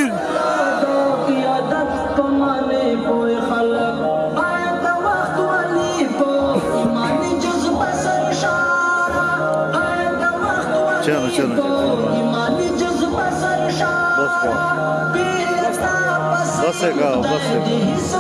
تکبیر چلو چلو بس کا بس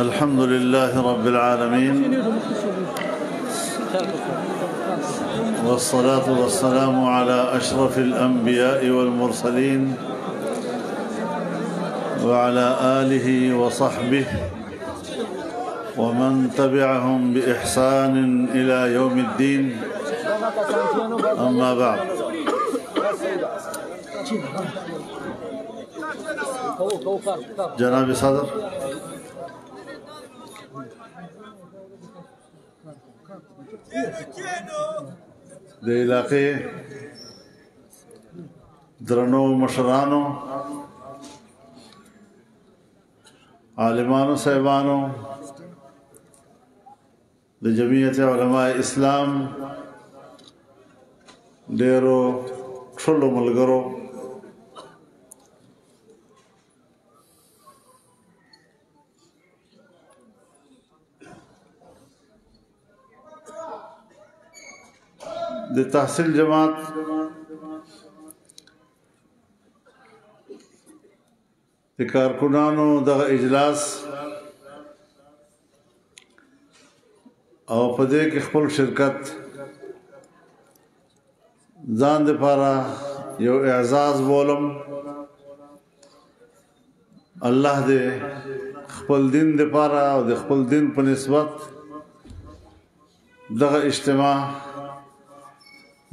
الحمد لله رب العالمين والصلاة والسلام على أشرف الأنبياء والمرسلين وعلى آله وصحبه ومن تبعهم بإحسان إلى يوم الدين أما بعد جناب صدر د علاقې درنو مشرانو عالمانو صاحبانو د جمعیت علماء اسلام ډیرو ټولو ملګرو د تحصیل جماعت د کارکنانو دغه اجلاس او په دې کې خپل شرکت ځان لپاره یو اعزاز بولم الله دې خپل دین لپاره او د خپل دین په نسبت دغه اجتماع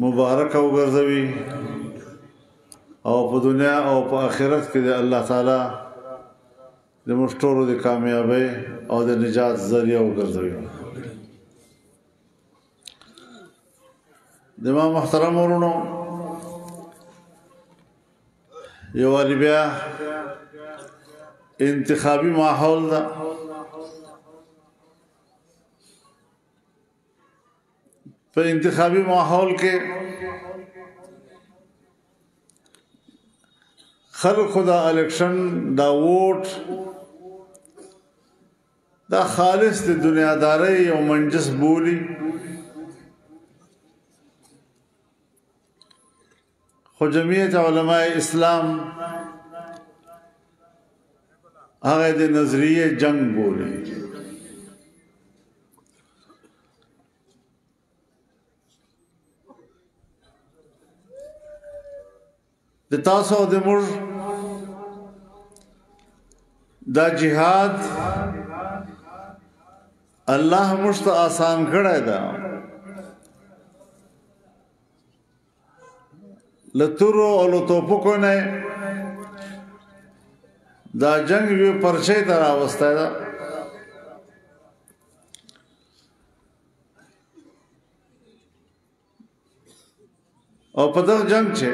مبارک او ګرځوي او په دنیا او په آخرت کې د الله تعالی د مشتورو د کامیابی او د نجات ذریعہ وګرځوي د ما محترم ورونو یو بیا انتخابي ماحول ده په انتخابي ماحول کې خلق دا الیکشن دا ووٹ دا خالص د دنیاداري او منجس بولی خو جمعیت علماء اسلام هغه د نظریه جنگ بولی د تاسو د موږ دا جهاد الله مشت آسان کړی دا لتورو او لتوپکو نه دا جنگ یو پرچې تر اوسته دا او په دغه جنگ چې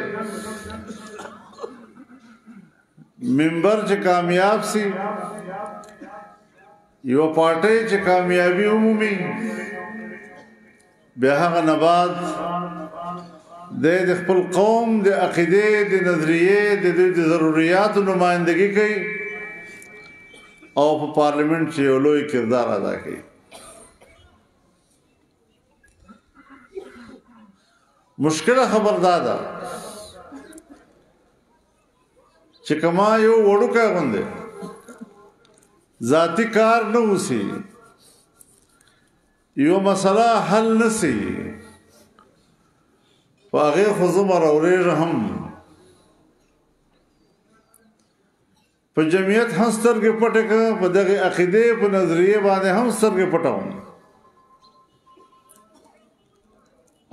منبر چې کامیاب سی یو پارټي چې کامیابی عمومي به هغه نباد د خپل قوم د عقیده د نظریه د ضرورتو نمائندګي کوي او په پارلیمنت کې یو لوی کردار ادا کوي مشکل خبر دادا چې کما یو وړوکه غوندې ذاتی کار نه وسی یو مسله حل نسی هغه خو زمر اورېږه هم په جمعیت هم سترګې پټې کړه په دغه عقیده په نظریه باندې هم سترګې پټاون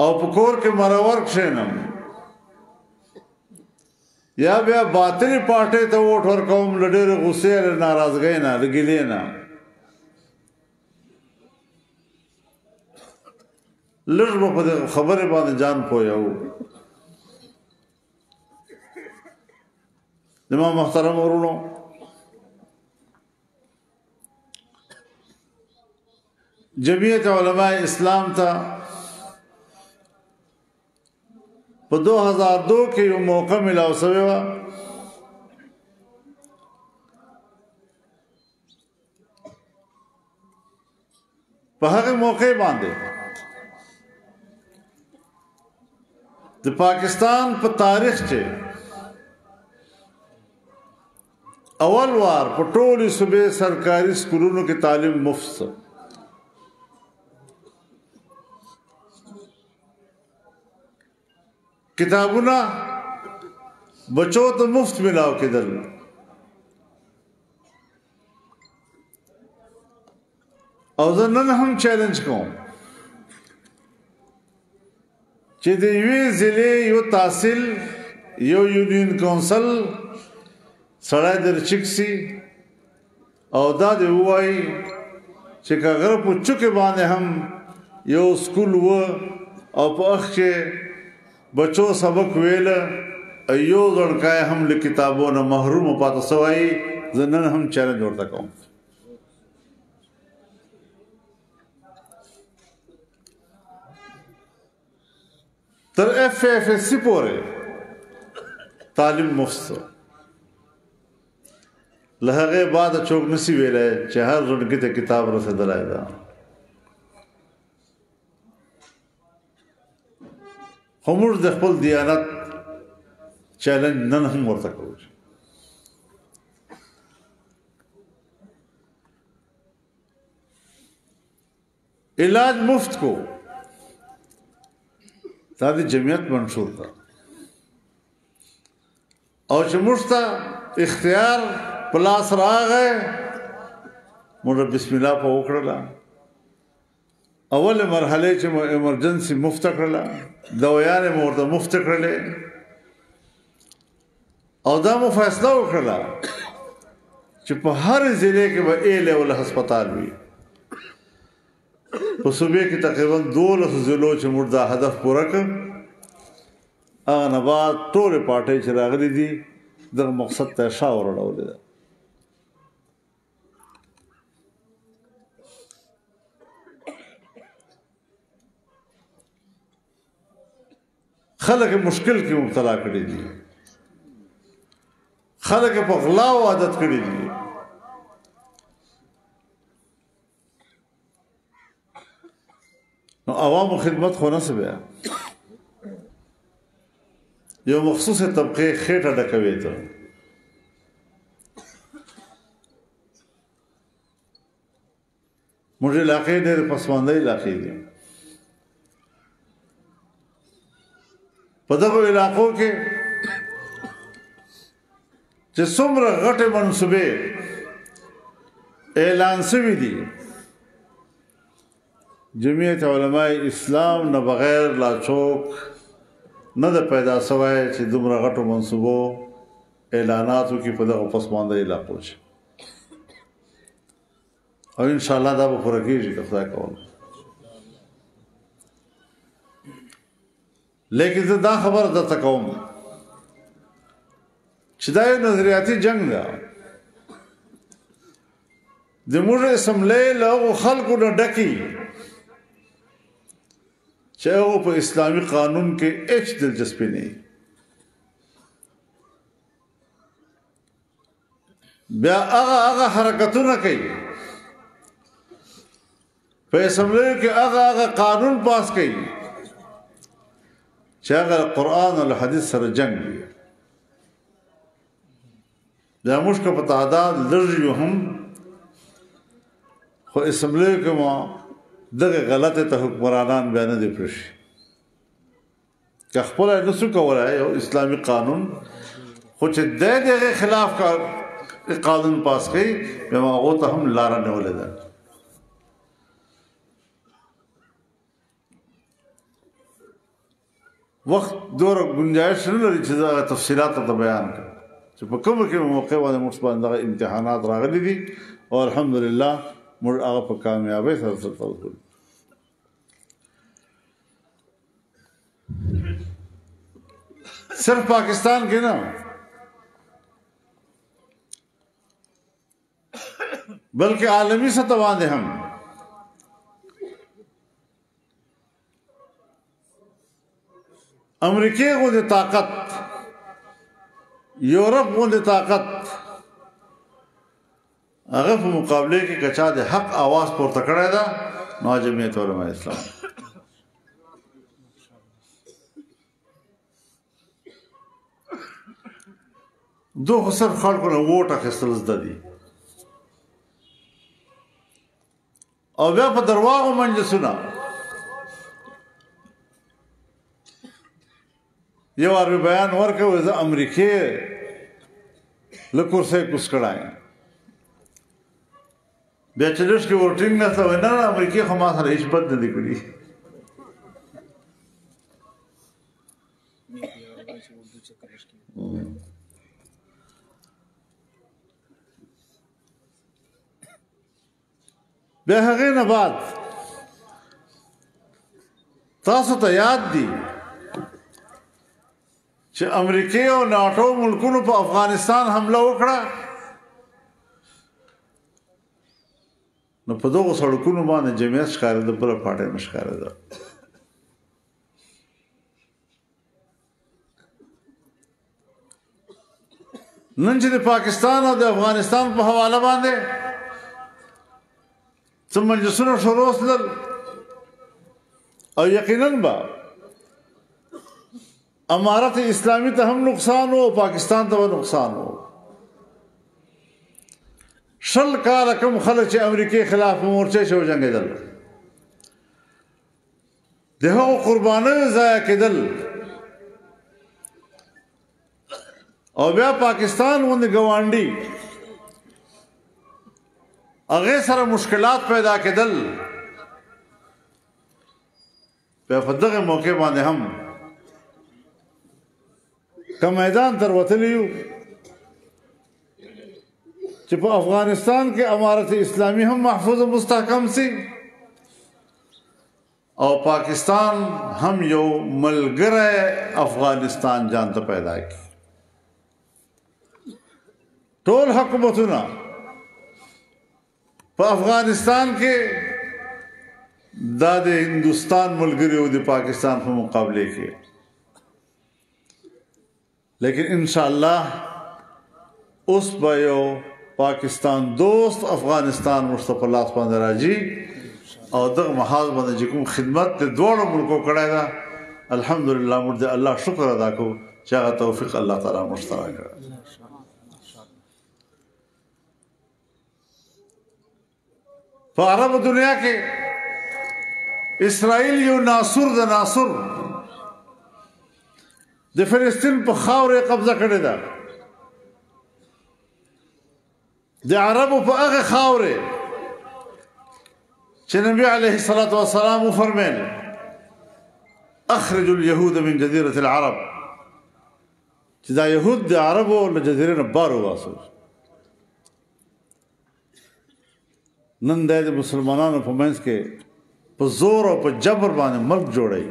او په کور کې مرور کښېنم یا بیا باطل پارټي ته ووټ ورکوم لډېر غصې له ناراضګۍ نه لګیلې نه لږ په خبره باندې ځان پویو زما محترم ورونو جمعیت علماء اسلام ته په 2002 کې یو موقع ملاو شوی و په هغه موقع باندې د پاکستان په تاریخ کې اول وار په ټولو صوبې سرکاري سکولونو کې تعلیم مفت کتابونه بچو ته مفت ملاو کېدل او زه نن هم چیلنج کوم چې د یوې ضلعې یو تحصیل یو یونین کونسل سړی درچک سي او دا دی ووایي چې که هغه په چوکې باندې هم یو سکول و او په اخ کې بچو سبق ویل یو ځړکای هم له کتابونو محروم پاتې سوی زه نن هم چیلنج ورته کوم تر FFSC پورې تعلیم مفت له هغه بعد چوک نسی ویلای چې هر ځړکې ته کتاب رسېدلای دا همور د خپل دیانت چیلنج نن هم ورته کوو علاج مفت کو دا د جمعیت منشور کا او چې مشته اختیار پلاس راغی موږ بسم الله په وکړه اول مرحله چې ایمرجنسي مفت کړله دوايانې مورته مفت کړلې او دا مو فیصله وکړه چې په هر ضلع کې به A لیول هسپتال وي په صوبې کې تقریبا 12 ضلعو چې موږ دا هدف پوره کړ هغه نه بعد ټول پارټي چې راغلي دي د مقصد ته شاور وړول دي خلک مشکل کې مبتلا کړي دي خلک په غلا او عادت کړي دي نو عوامو خدمت خو نه سبه یو مخصوصه طبقه خېټه ډکوي ته موږ علاقې ډېر پسمانده علاقې دي په دغه علاقو کې چې څومره غټه منصوبې اعلان شوي دي جمعیت علماء اسلام نه بغیر لا چوک نه د پیدا شوی چې دومره غټو منصوبو اعلاناتو کې په دغه پسمانده علاقو کې او ان شاء الله دا به پوره کېږي که خدای کوله لیکن زه دا خبره درته کوم چې دا یو نظریاتي جنگ ده د موږ اسمبلی له هغو خلکو نه ډکي چې هغه په اسلامي قانون کې هیڅ دلچسپي نه بیا هغه حرکتونه کوي په اسمبلی کې هغه قانون پاس کوي چې هغه قرآن او حدیث سره جنگ وي دا مشکل په تعداد لږ یو هم خو اسمبلی کې ما دغه غلطه ته حکمرانان بیان دي پرشي که خپل نسو کولای یو اسلامي قانون خو چې دغه خلاف کار قانون پاس کړي به ما هغه ته هم لار نه ولده وخت دور گنجائش نه لري چې دا تفصيلات ته بیان کړم چې په کومه کې موقع باندې موږ باندې امتحانات راغلي دي او الحمدلله موږ هغه په کامیابی سره ترسره صرف پاکستان کې نه بلکې عالمي سطح باندې هم امریکې غوندې طاقت، یورپ غوندې طاقت هغه په مقابله کې کچا د حق आवाज پورته کړی ده نو جمعیت علماء اسلام. دو خسر خلکو نه ووټ اخیستل زده دي او بیا په درواغو مجلسونه. یو عربي بیان ورکوي زه امریکې له کرسۍ کوز کړی بیا چې لږ کې ووټینګ نشته وایي نه نه امریکې خو ما سره هېڅ بد نه دي کړي. بیا هغې نه بعد تاسو ته یاد دي چې امریکې او ناټو ملکونو په افغانستان حمله وکړه نو په دغو سړکونو باندې جمعیت ښکارېده بله پارټۍ نه ښکارېده. نن چې د پاکستان او د افغانستان په حواله باندې څه مجلسونه شروع شول او یقینا به امارت اسلامی ته هم نقصان و پاکستان ته نقصان و. 20 کاله کوم خلک چې امریکې خلاف مورچې شو جنګېدل د هغو قربانیو ضایع کېدل او بیا پاکستان غوندې ګاونډي هغې سره مشکلات پیدا کېدل بیا په دغه موقع باندې هم که میدان تر وتلی یو چې په افغانستان کې امارت اسلامی هم محفوظ و مستحکم سي او پاکستان هم یو ملګری افغانستان جان ته پیدا کی. ټول حکومتونه په افغانستان کې دا د هندوستان ملګری او د پاکستان په مقابله کې، لیکن انشاءالله اوس به یو پاکستان دوست افغانستان ورته په لاس باندې راځي او دغه محاذ باندې چې کوم خدمت د دواړو ملکو کړی ده الحمدلله موږ د الله شکر ادا کوو چې هغه توفیق الله تعالی موږ ته راکړی. په عربو دنیا کې اسرائیل یو ناصر د ناصر د فلسطین په خاوره قبضه کړې ده. د عربو په هغه خاوره چې نبی علیه الصلاة والسلام وفرمیل اخرجوا اليهود من جزيرة العرب چې دا یهود د عربو له جزیرې نه بار وباسو. نن د مسلمانانو په منځ کې په زور او په جبر باندې ملک جوړوي،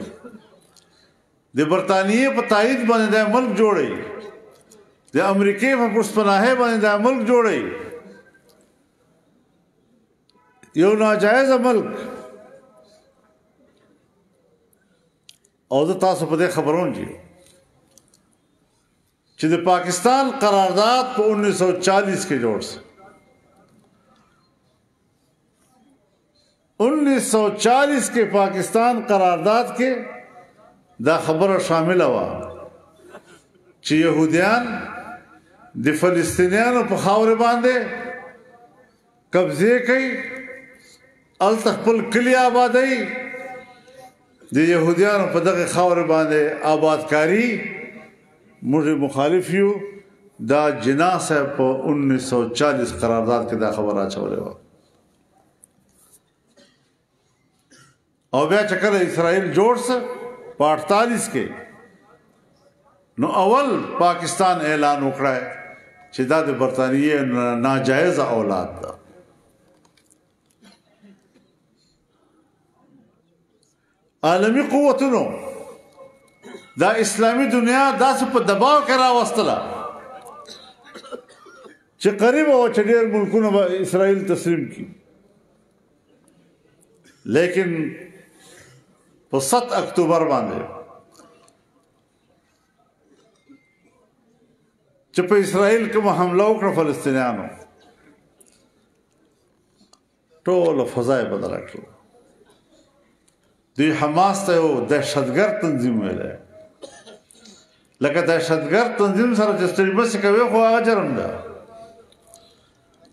د برطانیې په تایید باندې دا ملک جوړوي، د امریکې په پشتپناهۍ باندې دا ملک جوړوي، یو ناجایز ملک. او زه تاسو په دې خبرون دي چې د پاکستان قرارداد په 1940 کې جوړ شو. 1940 کې پاکستان قرارداد کې دا خبره شامله وه چې یهودیان د فلسطینیانو په خاوره باندې قبضې کوي، هلته خپل کلي آبادوي، د یهودیانو په دغه خاوره باندې آبادکاري. موږ مخالف یو. دا جناح صاحب په 1940 قرارداد کې دا خبره اچولې وه. او بیا چې کله اسرائیل جوړ سه په 48 کې نو اول پاکستان اعلان وکړی چې دا د برطانیې ناجایز اولاد ده. عالمی قوتونو دا اسلامی دنیا داسې په دباو کې راوستله چې قریب او چې ډېر ملکونه به اسرائیل تسلیم کی، لیکن په 7 اکتوبر باندې چې په اسرائیل کې حمله وکړه فلسطینیانو، ټول فضای بدله کړه. دوی حماس ته یو دهشتګرد تنظیم ویلی، لکه دهشتګرد تنظیم سره چې ستړي بسې کوي خو هغه جرم ده،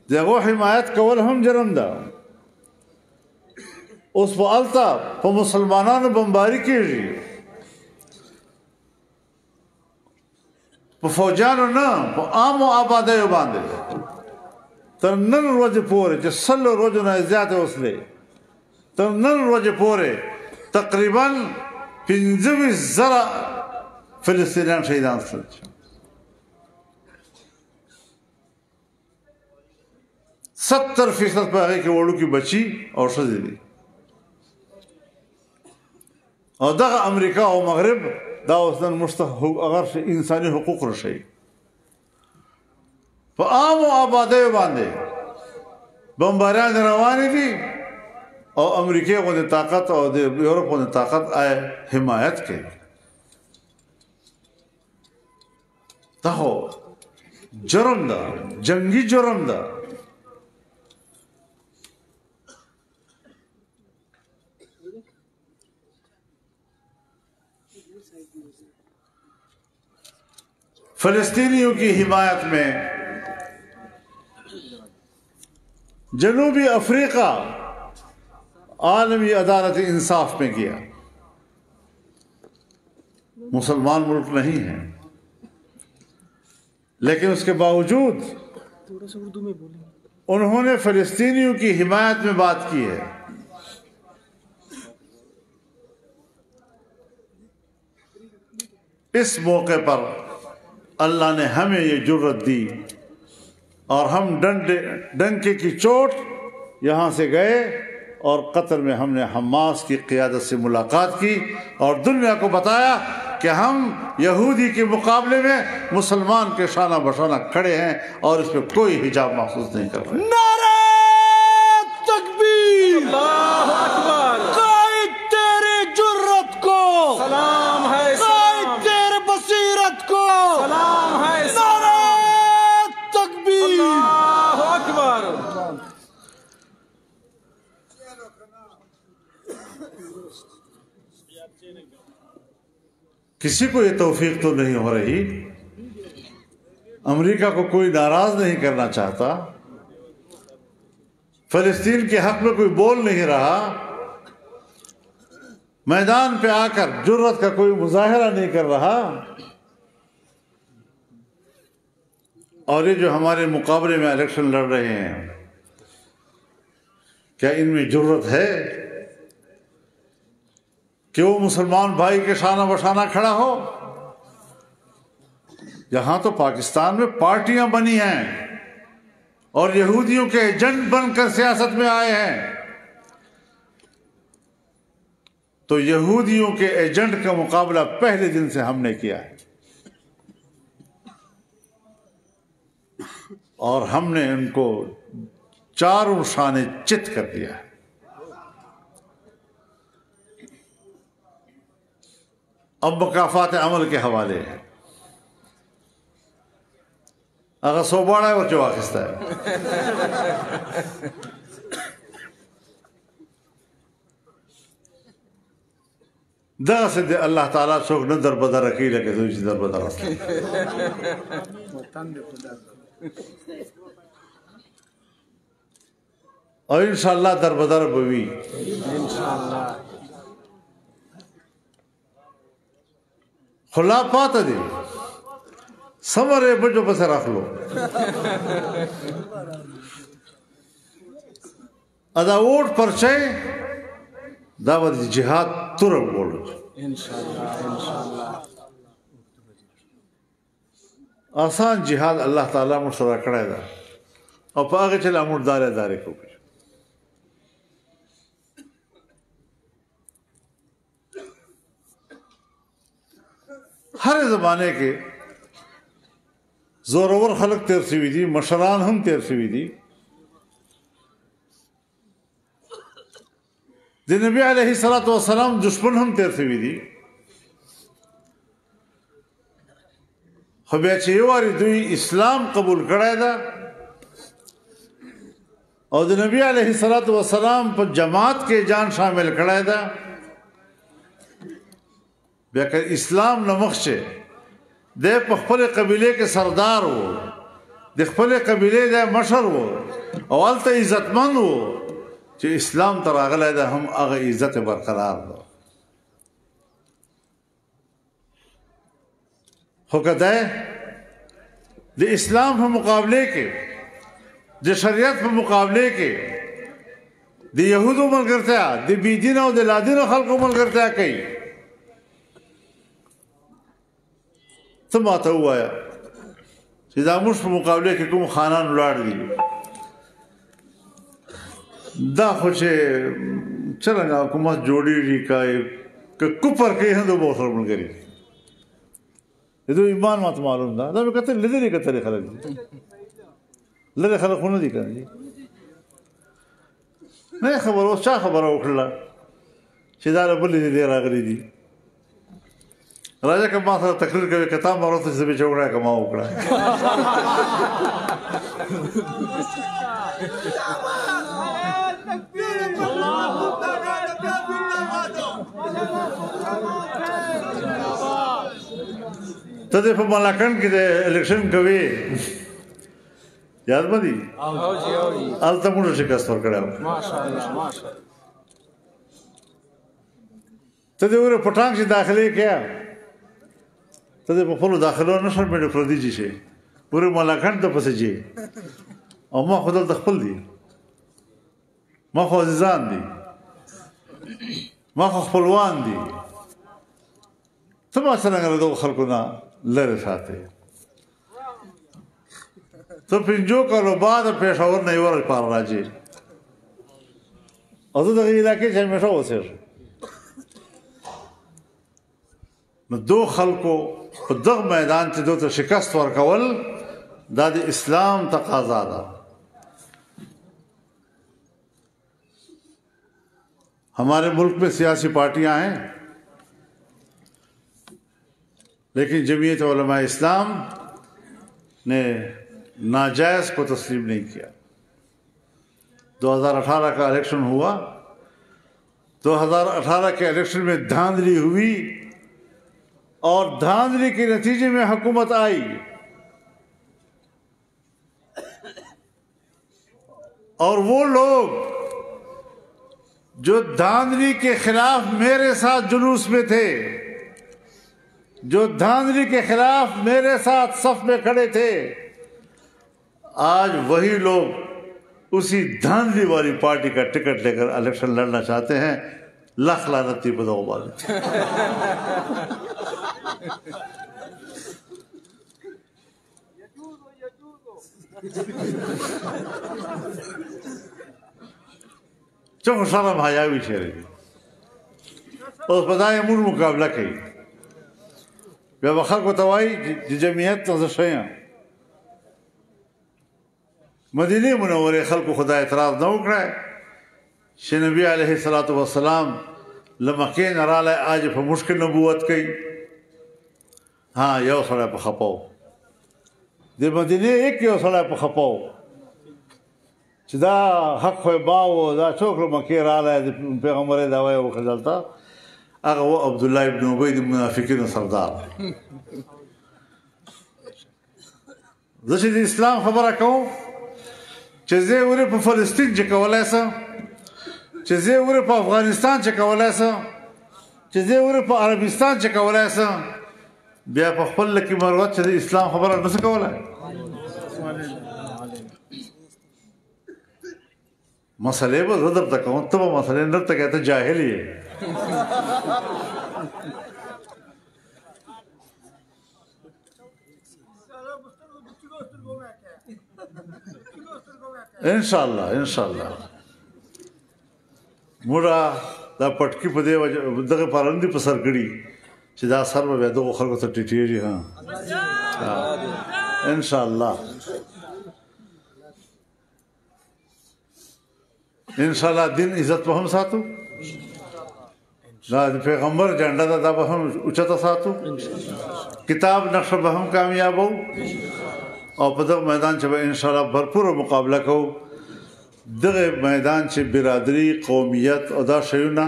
د هغو حمایت کول هم جرم ده. اوس په هلته په مسلمانانو بمباري کېږي، په فوجانو نه، په عامو آبادیو باندې تر نن ورځې پورې چې 100 ورځو نه زیاتې وسلې تر نن ورځې پورې تقریبا 25,000 فلسطینیان شهیدان شول. 70% په هغې کې وړوکي بچي او ښځې دي. او دغه امریکا او مغرب دا اوس نن موږ ته اگر انساني حقوق رسوي، په عامو آبادیو باندې بمباریان روانې دي او امریکې غوندې طاقت او د یورپ غوندې طاقت حمایت کوي. دا خو جرم ده، جنگي جرم ده. فلسطینیوں کی حمایت میں جنوبی افریقہ عالمی عدالت انصاف میں گیا، مسلمان ملک نہیں ہے، لیکن اس کے باوجود انہوں نے فلسطینیوں کی حمایت میں بات کی ہے. اس موقع پر اللہ نے ہمیں یہ جرت دی اور ہم ڈنکے کی چوٹ یہاں سے گئے اور قطر میں ہم نے حماس کی قیادت سے ملاقات کی اور دنیا کو بتایا کہ ہم یہودی کے مقابلے میں مسلمان کے شانہ بشانہ کھڑے ہیں اور اس پہ کوئی حجاب محسوس نہیں کر رہے. نعرہ تکبیر، اللہ اکبر. قائد تیرے جرت کو سلام ہے، قائد تیرے بصیرت کو سلام ہے. نعرہ تکبیر، اللہ اکبر. کسی کو یہ توفیق تو نہیں ہو رہی، امریکہ کو کوئی ناراض نہیں کرنا چاہتا، فلسطین کے حق میں کوئی بول نہیں رہا، میدان پہ آ کر جرت کا کوئی مظاہرہ نہیں کر رہا. اور یہ جو ہمارے مقابلے میں الیکشن لڑ رہے ہیں، کیا ان میں جرت ہے کہ وہ مسلمان بھائی کے شانہ بشانہ کھڑا ہو؟ یہاں تو پاکستان میں پارٹیاں بنی ہیں اور یہودیوں کے ایجنٹ بن کر سیاست میں آئے ہیں، تو یہودیوں کے ایجنٹ کا مقابلہ پہلے دن سے ہم نے کیا ہے اور ہم نے ان کو چاروں شانے چت کر دیا ہے. اب مکافات عمل کے حوالے ہیں. اگر سوباڑا ہے وہ چواخستہ ہے. دغه سے اللہ تعالیٰ څوک نه در بدر کوي لکه دوی چې در بدر اصلي. او انشاءاللہ در بدر بوي انشاءاللہ. خلا پاته دي سمره بجو پس راخلو ادا ووٹ پرچه دا ود جهاد ترب بولو انشاءاللہ. آسان جهاد الله تعالی مو سره کړی دا او په هغه چې لامور دارې کوي. ہر زمانے کے زورور خلق تیر شوي دي، مشران هم تیر شوي دي. د نبی علیه الصلاۃ والسلام دشمن هم تیر شوي دي. خو بیا چې یو وارې دوی اسلام قبول کړی ده او د نبی علیه الصلاۃ والسلام په جماعت کې جان شامل کړی ده، بیا که اسلام نه مخکې د په خپل قبیله کې سردار و، د خپل قبیله د مشر و او هلته عزتمند و، چې اسلام ته راغلی ده هم هغه عزت برقرار ده. خو که دی د اسلام په مقابله کې، د شریعت په مقابله کې د یهودو ملګرتیا، د بېدینه او د لادینو خلکو ملګرتیا کوي، ته ماته ووایه چې دا موږ په مقابله کې کوم خانان ولاړ دي. دا خو چې څرنګه حکومت جوړېږي که کفر کوي هم د به ورسره ملګري دي. د دوی ایمان ماته معلوم ده. دا مې کتل لرې کتلې خلک دي، لرې خلک خو نه دي که نه دي. نه خبره اوس چا خبره وکړله چې دا له بلې دی راغلي دي. راځه که ما سره تقریر کوي که تا ما وروسته چې زه بېچه وکړه که ما وکړه. ته دې په ملاکنډ کې د الیکشن کوې یاد به دي؟ هلته موږ شکست ورکړی و. ته دې ورې په ټانک چې داخلې کړه، ته دې په خپلو داخلو نه شرمېږې پردي چې شي ورې ملاکنډ ته پسې ځې او ما خو دلته خپل دي، ما خو عزیزان دي، ما خو خپلوان دي. ته ما څرنګه له دغو خلکو نه لرې ساتې. ته 5 کالو بعد پېښور نه یوه لپاره راځې او زه دغه علاقې چې همیشه اوسېږم. نو دو خلکو په دغه میدان کې دو ته شکست ورکول دا د اسلام تقاضا ده. हमारे मुल्क में सियासी पार्टियां हैं लेकिन जमीयत उलमा इस्लाम ने नाजायज़ को तस्लीम नहीं किया. 2018 का इलेक्शन हुआ, 2018 के इलेक्शन में धांधली हुई और धांधली के नतीजे में हुकूमत आई और वो लोग जो धांधली के खिलाफ मेरे साथ जुलूस में थे, जो धांधली के खिलाफ मेरे साथ सफ में खड़े थे, आज वही लोग उसी धांधली वाली पार्टी का टिकट लेकर इलेक्शन लड़ना चाहते हैं. लाख लानती बताओ बात. चलो सारा भाया भी शेरे और पता है मुड़ मुकाबला कही बे बखर को तवाई जमीयत तो शया मदीने मुनव्वरे खल को खुदा एतराज न उकड़ा शे नबी अलैहिस्सलातु वस्सलाम लमके नराले आज पे मुश्किल नबूवत कई. हाँ यो सड़ा पे खपाओ दे मदीने एक यो सड़ा पे खपाओ چې دا حق خو باو دا څوک مکې راغلی پیغمبر یې دا وایي وکړه دلته هغه و عبدالله ابن ابی د منافقینو سردار. زه چې د اسلام خبره کوم چې زه ورې په فلسطین چې کولی سم، چې زه ورې په افغانستان چې کولی سم، چې زه ورې په عربستان چې کولی سم، بیا په خپل لکې مروت چې د اسلام خبره نه څه کولی. مسئلے بس ادھر تک ہوں تو وہ مسئلے اندر تک کہتے جاہل ہی ہے. انشاءاللہ موڑا دا پٹکی په دې دغه پارندې په سر کړي چې دا سر به دغه خلکو ته ټیټېږي. ها ان شاء الله دین عزت به هم ساتو دا پیغمبر جنډه دا به هم اوچته ساتو کتاب نقشه به هم کامیابو او په دغه میدان چې به ان شاء الله भरपूर مقابله کوو دغه میدان چې برادری قومیت او دا شیونه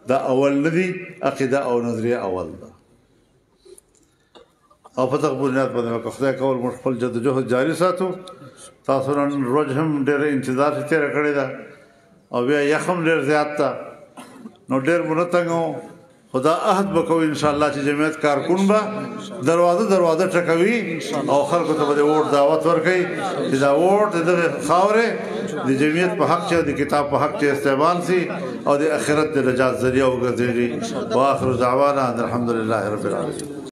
دا اول ندي عقیده او نظریه اول ده او په دغه بنیاد باندې خدای کول موږ خپل جدوجہد جاری ساتو تاسو نن روز هم ډېر انتظار تیر کړی دا او بیا یخم ډېر زیات تا نو ډېر مونږ خدا عهد وکړو ان شاء الله چې جمعیت کارکون به دروازه ټکوي او خلکو ته به ووټ دعوت ورکړي چې دا ووټ د خاورې د جمعیت په حق چې د کتاب په حق چې استعمال سي او د آخرت د نجات ذریعہ وګرځي واخر دعوانا الحمدلله رب العالمین